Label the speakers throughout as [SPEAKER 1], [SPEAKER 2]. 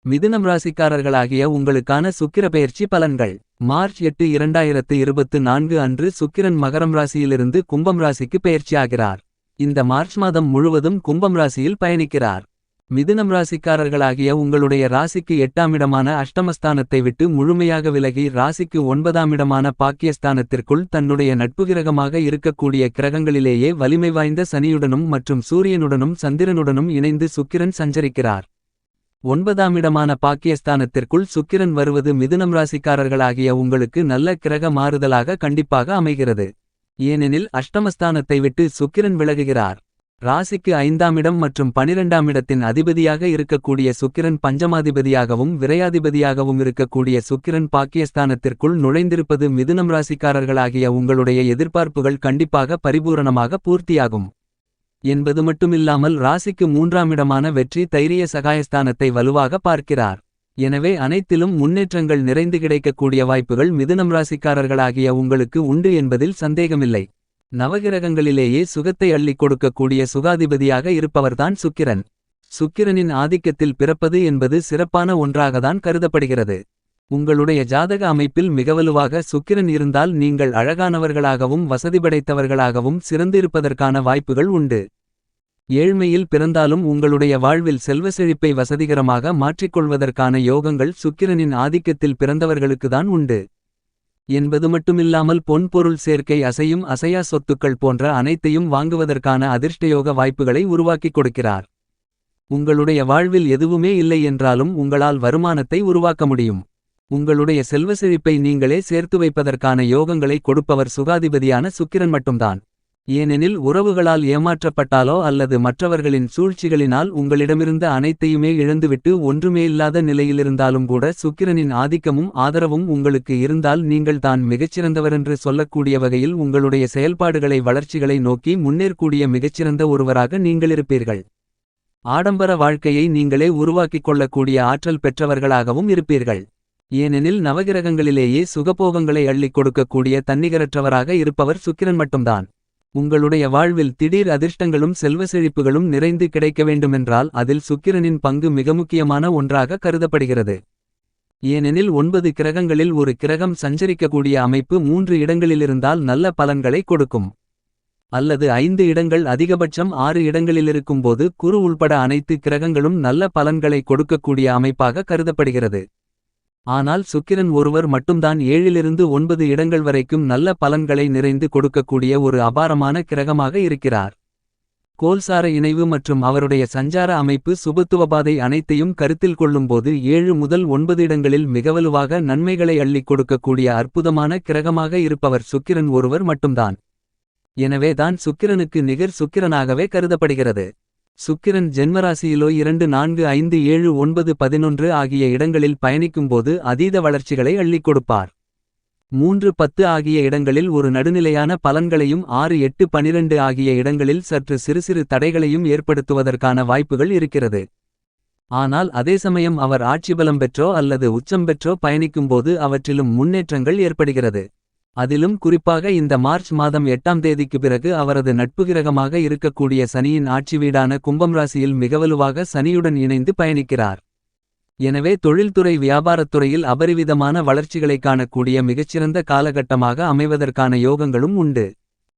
[SPEAKER 1] மிதுனம் ராசிக்காரர்களாகிய உங்களுக்கான சுக்கிர பெயர்ச்சி பலன்கள். மார்ச் 8 2024 அன்று சுக்கிரன் மகரம் ராசியிலிருந்து கும்பம் ராசிக்கு பெயர்ச்சியாகிறார். இந்த மார்ச் மாதம் முழுவதும் கும்பம் ராசியில் பயணிக்கிறார். மிதுனம் ராசிக்காரர்களாகிய உங்களுடைய ராசிக்கு 8ஆம் இடமான அஷ்டமஸ்தானத்தை விட்டு முழுமையாக விலகி ராசிக்கு 9ஆம் இடமான பாக்கியஸ்தானத்திற்குள் தன்னுடைய நட்புகிரகமாக இருக்கக்கூடிய கிரகங்களிலேயே வலிமை வாய்ந்த சனியுடனும் மற்றும் சூரியனுடனும் சந்திரனுடனும் இணைந்து சுக்கிரன் சஞ்சரிக்கிறார். 9ஆம் இடமான பாக்கியஸ்தானத்திற்குள் சுக்கிரன் வருவது மிதுனம் ராசிக்காரர்களாகிய உங்களுக்கு நல்ல கிரக மாறுதலாக கண்டிப்பாக அமைகிறது. ஏனெனில் அஷ்டமஸ்தானத்தை விட்டு சுக்கிரன் விலகுகிறார். ராசிக்கு 5ஆம் இடம் மற்றும் 12ஆம் இடத்தின் அதிபதியாக இருக்கக்கூடிய சுக்கிரன் பஞ்சமாதிபதியாகவும் விரையாதிபதியாகவும் இருக்கக்கூடிய சுக்கிரன் பாக்கியஸ்தானத்திற்குள் நுழைந்திருப்பது மிதுனம் ராசிக்காரர்களாகிய உங்களுடைய எதிர்பார்ப்புகள் கண்டிப்பாக பரிபூரணமாக பூர்த்தியாகும் என்பது மட்டுமில்லாமல் ராசிக்கு 3ஆம் இடமான வெற்றி தைரிய சகாயஸ்தானத்தை வலுவாக பார்க்கிறார். எனவே அனைத்திலும் முன்னேற்றங்கள் நிறைந்து கிடைக்கக்கூடிய வாய்ப்புகள் மிதுனம் ராசிக்காரர்களாகிய உங்களுக்கு உண்டு என்பதில் சந்தேகமில்லை. நவகிரகங்களிலேயே சுகத்தை அள்ளிக் கொடுக்கக்கூடிய சுகாதிபதியாக இருப்பவர்தான் சுக்கிரன். சுக்கிரனின் ஆதிக்கத்தில் பிறப்பது என்பது சிறப்பான ஒன்றாகத்தான் கருதப்படுகிறது. உங்களுடைய ஜாதக அமைப்பில் மிகவலுவாக சுக்கிரன் இருந்தால் நீங்கள் அழகானவர்களாகவும் வசதி படைத்தவர்களாகவும் சிறந்திருப்பதற்கான வாய்ப்புகள் உண்டு. ஏழ்மையில் பிறந்தாலும் உங்களுடைய வாழ்வில் செல்வ செழிப்பை வசதிகரமாக மாற்றிக்கொள்வதற்கான யோகங்கள் சுக்கிரனின் ஆதிக்கத்தில் பிறந்தவர்களுக்குதான் உண்டு என்பது மட்டுமில்லாமல் பொன்பொருள் சேர்க்கை அசையும் அசையா சொத்துக்கள் போன்ற அனைத்தையும் வாங்குவதற்கான அதிர்ஷ்டயோக வாய்ப்புகளை உருவாக்கிக் கொடுக்கிறார். உங்களுடைய வாழ்வில் எதுவுமே இல்லை என்றாலும் உங்களால் வருமானத்தை உருவாக்க முடியும். உங்களுடைய செல்வ செழிப்பை நீங்களே சேர்த்து வைப்பதற்கான யோகங்களை கொடுப்பவர் சுகாதிபதியான சுக்கிரன் மட்டும்தான். ஏனெனில் உறவுகளால் ஏமாற்றப்பட்டாலோ அல்லது மற்றவர்களின் சூழ்ச்சிகளினால் உங்களிடமிருந்த அனைத்தையுமே இழந்துவிட்டு ஒன்றுமே இல்லாத நிலையிலிருந்தாலும் கூட சுக்கிரனின் ஆதிக்கமும் ஆதரவும் உங்களுக்கு இருந்தால் நீங்கள் தான் மிகச்சிறந்தவரென்று சொல்லக்கூடிய வகையில் உங்களுடைய செயல்பாடுகளை வளர்ச்சிகளை நோக்கி முன்னேறக்கூடிய மிகச்சிறந்த ஒருவராக நீங்களிருப்பீர்கள். ஆடம்பர வாழ்க்கையை நீங்களே உருவாக்கிக் கொள்ளக்கூடிய ஆற்றல் பெற்றவர்களாகவும் இருப்பீர்கள். ஏனெனில் நவகிரகங்களிலேயே சுகபோகங்களை அள்ளிக் கொடுக்கக்கூடிய தன்னிகரற்றவராக இருப்பவர் சுக்கிரன் மட்டும்தான். உங்களுடைய வாழ்வில் திடீர் அதிர்ஷ்டங்களும் செல்வ செழிப்புகளும் நிறைந்து கிடைக்க வேண்டுமென்றால் அதில் சுக்கிரனின் பங்கு மிக முக்கியமான ஒன்றாக கருதப்படுகிறது. ஏனெனில் 9 கிரகங்களில் ஒரு கிரகம் சஞ்சரிக்கக்கூடிய அமைப்பு 3 இடங்களிலிருந்தால் நல்ல பலன்களை கொடுக்கும். அல்லது 5 இடங்கள் அதிகபட்சம் 6 இடங்களிலிருக்கும்போது குரு உள்பட அனைத்து கிரகங்களும் நல்ல பலன்களை கொடுக்கக்கூடிய அமைப்பாக கருதப்படுகிறது. ஆனால் சுக்கிரன் ஒருவர் மட்டும்தான் 7லிருந்து 9 இடங்கள் வரைக்கும் நல்ல பலன்களை நிறைந்து கொடுக்கக்கூடிய ஒரு அபாரமான கிரகமாக இருக்கிறார். கோல்சார இணைவு மற்றும் அவருடைய சஞ்சார அமைப்பு சுபத்துவபாதை அனைத்தையும் கருத்தில் கொள்ளும்போது 7 முதல் 9 இடங்களில் மிகவலுவாக நன்மைகளை அள்ளிக் கொடுக்கக்கூடிய அற்புதமான கிரகமாக இருப்பவர் சுக்கிரன் ஒருவர் மட்டும்தான். எனவே தான் சுக்கிரனுக்கு நிகர் சுக்கிரனாகவே கருதப்படுகிறது. சுக்கிரன் ஜென்மராசியிலோ 2 4 5 7 9 11 ஆகிய இடங்களில் பயணிக்கும்போது அதீத வளர்ச்சிகளை அள்ளிக் கொடுப்பார். 3 10 ஆகிய இடங்களில் ஒரு நடுநிலையான பலன்களையும் 6 8 12 ஆகிய இடங்களில் சற்று சிறு சிறு தடைகளையும் ஏற்படுத்துவதற்கான வாய்ப்புகள் இருக்கிறது. ஆனால் அதே சமயம் அவர் ஆட்சிபலம் பெற்றோ அல்லது உச்சம் பெற்றோ பயணிக்கும்போது அவற்றிலும் முன்னேற்றங்கள் ஏற்படுகிறது. அதிலும் குறிப்பாக இந்த மார்ச் மாதம் 8ஆம் தேதிக்கு பிறகு அவரது நட்புகிரகமாக இருக்கக்கூடிய சனியின் ஆட்சி வீடான கும்பம் ராசியில் மிகவலுவாக சனியுடன் இணைந்து பயணிக்கிறார். எனவே தொழில்துறை வியாபாரத்துறையில் அபரிவிதமான வளர்ச்சிகளை காணக்கூடிய மிகச்சிறந்த காலகட்டமாக அமைவதற்கான யோகங்களும் உண்டு.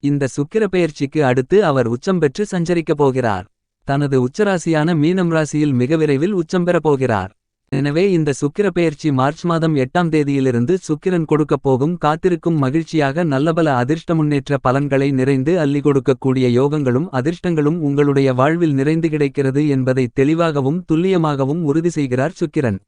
[SPEAKER 1] இந்த சுக்கிர பெயர்ச்சிக்கு அடுத்து அவர் உச்சம் பெற்று சஞ்சரிக்கப் போகிறார். தனது உச்சராசியான மீனம் ராசியில் மிக விரைவில் உச்சம் பெறப் போகிறார். எனவே இந்த சுக்கிர பெயர்ச்சி மார்ச் மாதம் 8ஆம் தேதியிலிருந்து சுக்கிரன் கொடுக்கப் போகும் காத்திருக்கும் மகிழ்ச்சியாக நல்லபல அதிர்ஷ்ட முன்னேற்ற பலன்களை நிறைந்து அள்ளி கொடுக்கக்கூடிய யோகங்களும் அதிர்ஷ்டங்களும் உங்களுடைய வாழ்வில் நிறைந்து கிடைக்கிறது என்பதை தெளிவாகவும் துல்லியமாகவும் உறுதி செய்கிறார் சுக்கிரன்.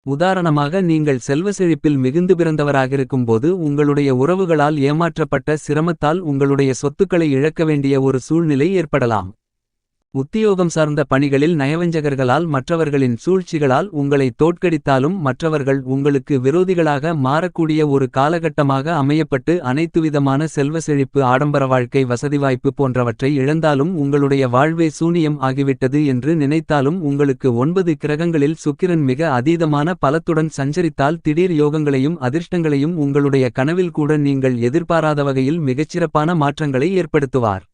[SPEAKER 1] உதாரணமாக நீங்கள் செல்வ செழிப்பில் மிகுந்து பிறந்தவராகிருக்கும்போது உங்களுடைய உறவுகளால் ஏமாற்றப்பட்ட சிரமத்தால் உங்களுடைய சொத்துக்களை இழக்க வேண்டிய ஒரு சூழ்நிலை ஏற்படலாம். உத்தியோகம் சார்ந்த பணிகளில் நயவஞ்சகர்களால் மற்றவர்களின் சூழ்ச்சிகளால் உங்களை தோற்கடித்தாலும் மற்றவர்கள் உங்களுக்கு விரோதிகளாக மாறக்கூடிய ஒரு காலகட்டமாக அமையப்பட்டு அனைத்துவிதமான செல்வ செழிப்பு ஆடம்பர வாழ்க்கை வசதிவாய்ப்பு போன்றவற்றை இழந்தாலும் உங்களுடைய வாழ்வே சூனியம் ஆகிவிட்டது என்று நினைத்தாலும் உங்களுக்கு 9 கிரகங்களில் சுக்கிரன் மிக அதீதமான பலத்துடன் சஞ்சரித்தால் திடீர் யோகங்களையும் அதிர்ஷ்டங்களையும் உங்களுடைய கனவில் கூட நீங்கள் எதிர்பாராத வகையில் மிகச்சிறப்பான மாற்றங்களை ஏற்படுத்துவார்.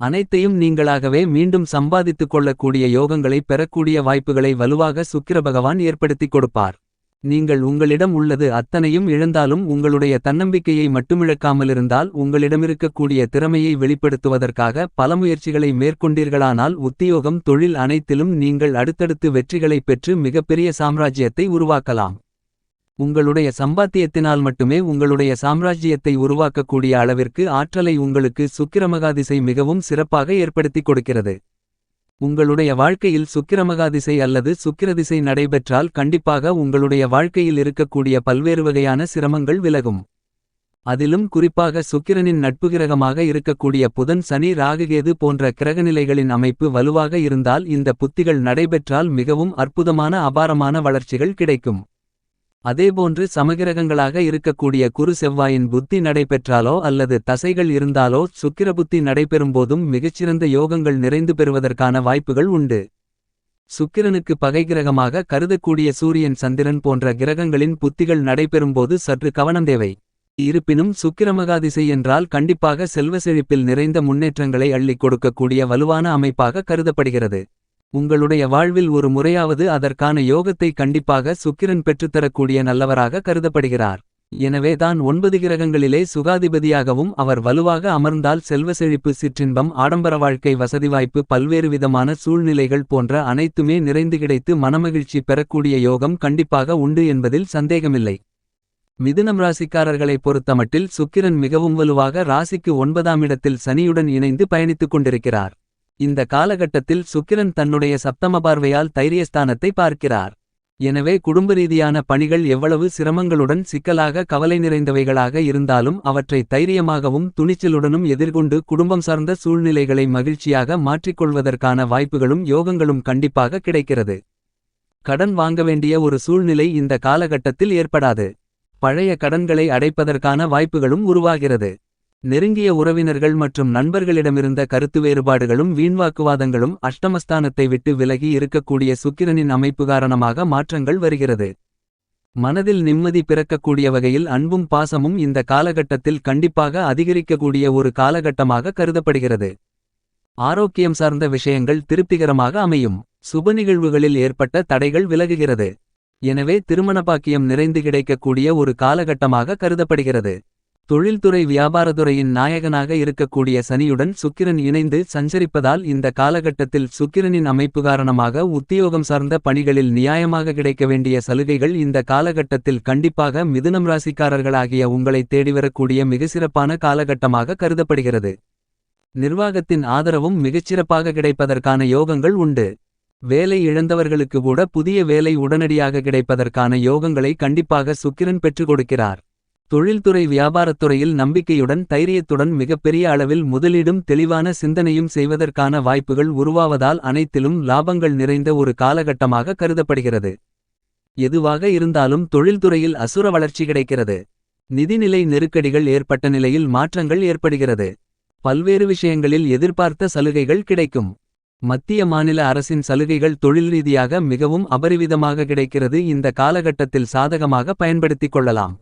[SPEAKER 1] அனைத்தையும் நீங்களாகவே மீண்டும் சம்பாதித்துக் கொள்ளக்கூடிய யோகங்களை பெறக்கூடிய வாய்ப்புகளை வலுவாக சுக்கிர பகவான் ஏற்படுத்திக் கொடுப்பார். நீங்கள் உங்களிடம் உள்ளது அத்தனையும் இழந்தாலும் உங்களுடைய தன்னம்பிக்கையை மட்டுமிழக்காமலிருந்தால் உங்களிடமிருக்கக்கூடிய திறமையை வெளிப்படுத்துவதற்காக பல முயற்சிகளை மேற்கொண்டீர்களானால் உத்தியோகம் தொழில் அனைத்திலும் நீங்கள் அடுத்தடுத்து வெற்றிகளைப் பெற்று மிகப்பெரிய சாம்ராஜ்யத்தை உருவாக்கலாம். உங்களுடைய சம்பாத்தியத்தினால் மட்டுமே உங்களுடைய சாம்ராஜ்யத்தை உருவாக்கக்கூடிய அளவிற்கு ஆற்றலை உங்களுக்கு சுக்கிரமகாதிசை மிகவும் சிறப்பாக ஏற்படுத்திக் கொடுக்கிறது. உங்களுடைய வாழ்க்கையில் சுக்கிரமகாதிசை அல்லது சுக்கிரதிசை நடைபெற்றால் கண்டிப்பாக உங்களுடைய வாழ்க்கையில் இருக்கக்கூடிய பல்வேறு வகையான சிரமங்கள் விலகும். அதிலும் குறிப்பாக சுக்கிரனின் நட்புகிரகமாக இருக்கக்கூடிய புதன் சனி ராகுகேது போன்ற கிரகநிலைகளின் அமைப்பு வலுவாக இருந்தால் இந்த புத்திகள் நடைபெற்றால் மிகவும் அற்புதமான அபாரமான வளர்ச்சிகள் கிடைக்கும். அதேபோன்று சமகிரகங்களாக இருக்கக்கூடிய குரு செவ்வாயின் புத்தி நடைபெற்றாலோ அல்லது தசைகள் இருந்தாலோ சுக்கிர புத்தி நடைபெறும்போதும் மிகச்சிறந்த யோகங்கள் நிறைந்து பெறுவதற்கான வாய்ப்புகள் உண்டு. சுக்கிரனுக்கு பகைகிரகமாக கருதக்கூடிய சூரியன் சந்திரன் போன்ற கிரகங்களின் புத்திகள் நடைபெறும்போது சற்று கவனம் தேவை. இருப்பினும் சுக்கிரமகாதிசை என்றால் கண்டிப்பாக செல்வ செழிப்பில் நிறைந்த முன்னேற்றங்களை அள்ளிக் கொடுக்கக்கூடிய வலுவான அமைப்பாக கருதப்படுகிறது. உங்களுடைய வாழ்வில் ஒரு முறையாவது அதற்கான யோகத்தை கண்டிப்பாக சுக்கிரன் பெற்றுத்தரக்கூடிய நல்லவராக கருதப்படுகிறார். எனவே தான் 9 கிரகங்களிலே சுகாதிபதியாகவும் அவர் வலுவாக அமர்ந்தால் செல்வ செழிப்பு சிற்றின்பம் ஆடம்பர வாழ்க்கை வசதிவாய்ப்பு பல்வேறு விதமான சூழ்நிலைகள் போன்ற அனைத்துமே நிறைந்து கிடைத்து மனமகிழ்ச்சி பெறக்கூடிய யோகம் கண்டிப்பாக உண்டு என்பதில் சந்தேகமில்லை. மிதுனம் ராசிக்காரர்களை பொறுத்தமட்டில் சுக்கிரன் மிகவும் வலுவாக ராசிக்கு 9ஆம் இடத்தில் சனியுடன் இணைந்து பயணித்துக் கொண்டிருக்கிறார். இந்த காலகட்டத்தில் சுக்கிரன் தன்னுடைய சப்தம பார்வையால் தைரியஸ்தானத்தை பார்க்கிறார். எனவே குடும்பரீதியான பணிகள் எவ்வளவு சிரமங்களுடன் சிக்கலாக கவலை நிறைந்தவைகளாக இருந்தாலும் அவற்றை தைரியமாகவும் துணிச்சலுடனும் எதிர்கொண்டு குடும்பம் சார்ந்த சூழ்நிலைகளை மகிழ்ச்சியாக மாற்றிக்கொள்வதற்கான வாய்ப்புகளும் யோகங்களும் கண்டிப்பாக கிடைக்கிறது. கடன் வாங்க வேண்டிய ஒரு சூழ்நிலை இந்த காலகட்டத்தில் ஏற்படாது. பழைய கடன்களை அடைப்பதற்கான வாய்ப்புகளும் உருவாகிறது. நெருங்கிய உறவினர்கள் மற்றும் நண்பர்களிடமிருந்த கருத்து வேறுபாடுகளும் வீண்வாக்குவாதங்களும் அஷ்டமஸ்தானத்தை விட்டு விலகி இருக்கக்கூடிய சுக்கிரனின் அமைப்பு காரணமாக மாற்றங்கள் வருகிறது. மனதில் நிம்மதி பிறக்கக்கூடிய வகையில் அன்பும் பாசமும் இந்த காலகட்டத்தில் கண்டிப்பாக அதிகரிக்கக்கூடிய ஒரு காலகட்டமாக கருதப்படுகிறது. ஆரோக்கியம் சார்ந்த விஷயங்கள் திருப்திகரமாக அமையும். சுப நிகழ்வுகளில் ஏற்பட்ட தடைகள் விலகுகிறது. எனவே திருமண பாக்கியம் நிறைந்து கிடைக்கக்கூடிய ஒரு காலகட்டமாக கருதப்படுகிறது. தொழில்துறை வியாபாரத்துறையின் நாயகனாக இருக்கக்கூடிய சனியுடன் சுக்கிரன் இணைந்து சஞ்சரிப்பதால் இந்த காலகட்டத்தில் சுக்கிரனின் அமைப்பு காரணமாக உத்தியோகம் சார்ந்த பணிகளில் நியாயமாக கிடைக்க வேண்டிய சலுகைகள் இந்த காலகட்டத்தில் கண்டிப்பாக மிதுனம் ராசிக்காரர்களாகிய உங்களை தேடிவரக்கூடிய மிகச்சிறப்பான காலகட்டமாக கருதப்படுகிறது. நிர்வாகத்தின் ஆதரவும் மிகச்சிறப்பாக கிடைப்பதற்கான யோகங்கள் உண்டு. வேலை இழந்தவர்களுக்கு கூட புதிய வேலை உடனடியாக கிடைப்பதற்கான யோகங்களை கண்டிப்பாக சுக்கிரன் பெற்றுக் கொடுக்கிறார். தொழில்துறை வியாபாரத்துறையில் நம்பிக்கையுடன் தைரியத்துடன் மிகப்பெரிய அளவில் முதலீடும் தெளிவான சிந்தனையும் செய்வதற்கான வாய்ப்புகள் உருவாவதால் அனைத்திலும் லாபங்கள் நிறைந்த ஒரு காலகட்டமாக கருதப்படுகிறது. எதுவாக இருந்தாலும் தொழில்துறையில் அசுர வளர்ச்சி கிடைக்கிறது. நிதிநிலை நெருக்கடிகள் ஏற்பட்ட நிலையில் மாற்றங்கள் ஏற்படுகிறது. பல்வேறு விஷயங்களில் எதிர்பார்த்த சலுகைகள் கிடைக்கும். மத்திய மாநில அரசின் சலுகைகள் தொழில் ரீதியாக மிகவும் அபரிவிதமாக கிடைக்கிறது. இந்த காலகட்டத்தில் சாதகமாக பயன்படுத்திக் கொள்ளலாம்.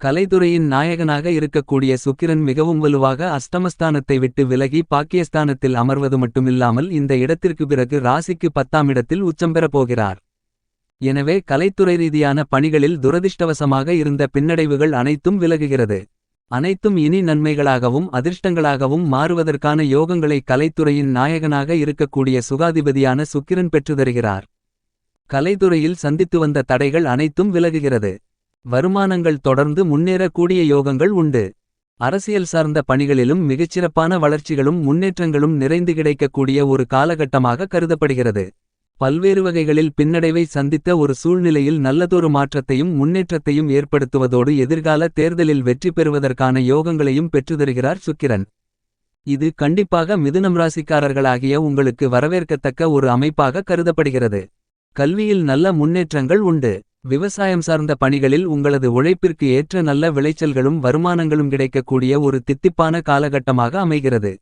[SPEAKER 1] கலைத்துறையின் நாயகனாக இருக்கக்கூடிய சுக்கிரன் மிகவும் வலுவாக அஷ்டமஸ்தானத்தை விட்டு விலகி பாக்கியஸ்தானத்தில் அமர்வது மட்டுமில்லாமல் இந்த இடத்திற்கு பிறகு ராசிக்கு 10ஆம் இடத்தில் உச்சம் பெறப் போகிறார். எனவே கலைத்துறை ரீதியான பணிகளில் துரதிர்ஷ்டவசமாக இருந்த பின்னடைவுகள் அனைத்தும் விலகுகிறது. அனைத்தும் இனி நன்மைகளாகவும் அதிர்ஷ்டங்களாகவும் மாறுவதற்கான யோகங்களை கலைத்துறையின் நாயகனாக இருக்கக்கூடிய சுகாதிபதியான சுக்கிரன் பெற்றுத்தருகிறார். கலைத்துறையில் சந்தித்து வந்த தடைகள் அனைத்தும் விலகுகிறது. வருமானங்கள் தொடர்ந்து முன்னேறக்கூடிய யோகங்கள் உண்டு. அரசியல் சார்ந்த பணிகளிலும் மிகச்சிறப்பான வளர்ச்சிகளும் முன்னேற்றங்களும் நிறைந்து கிடைக்கக்கூடிய ஒரு காலகட்டமாக கருதப்படுகிறது. பல்வேறு வகைகளில் பின்னடைவை சந்தித்த ஒரு சூழ்நிலையில் நல்லதொரு மாற்றத்தையும் முன்னேற்றத்தையும் ஏற்படுத்துவதோடு எதிர்கால தேர்தலில் வெற்றி பெறுவதற்கான யோகங்களையும் பெற்றுத்தருகிறார் சுக்கிரன். இது கண்டிப்பாக மிதுனம் ராசிக்காரர்களாகிய உங்களுக்கு வரவேற்கத்தக்க ஒரு அமைப்பாக கருதப்படுகிறது. கல்வியில் நல்ல முன்னேற்றங்கள் உண்டு. விவசாயம் சார்ந்த பணிகளில் உங்களது உழைப்பிற்கு ஏற்ற நல்ல விளைச்சல்களும் வருமானங்களும் கிடைக்கக்கூடிய ஒரு தித்திப்பான காலகட்டமாக அமைகிறது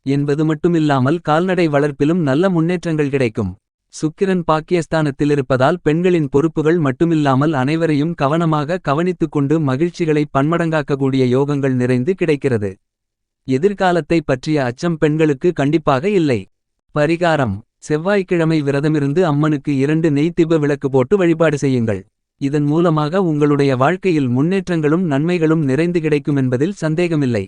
[SPEAKER 1] என்பது மட்டுமில்லாமல் கால்நடை வளர்ப்பிலும் நல்ல முன்னேற்றங்கள் கிடைக்கும். சுக்கிரன் பாக்கியஸ்தானத்தில் இருப்பதால் பெண்களின் பொறுப்புகள் மட்டுமில்லாமல் அனைவரையும் கவனமாக கவனித்துக் கொண்டு மகிழ்ச்சிகளை பன்மடங்காக்கக்கூடிய யோகங்கள் நிறைந்து கிடைக்கிறது. எதிர்காலத்தை பற்றிய அச்சம் பெண்களுக்கு கண்டிப்பாக இல்லை. பரிகாரம்: செவ்வாய்க்கிழமை விரதமிருந்து அம்மனுக்கு 2 நெய் தீப விளக்கு போட்டு வழிபாடு செய்யுங்கள். இதன் மூலமாக உங்களுடைய வாழ்க்கையில் முன்னேற்றங்களும் நன்மைகளும் நிறைந்து கிடைக்கும் என்பதில் சந்தேகமில்லை.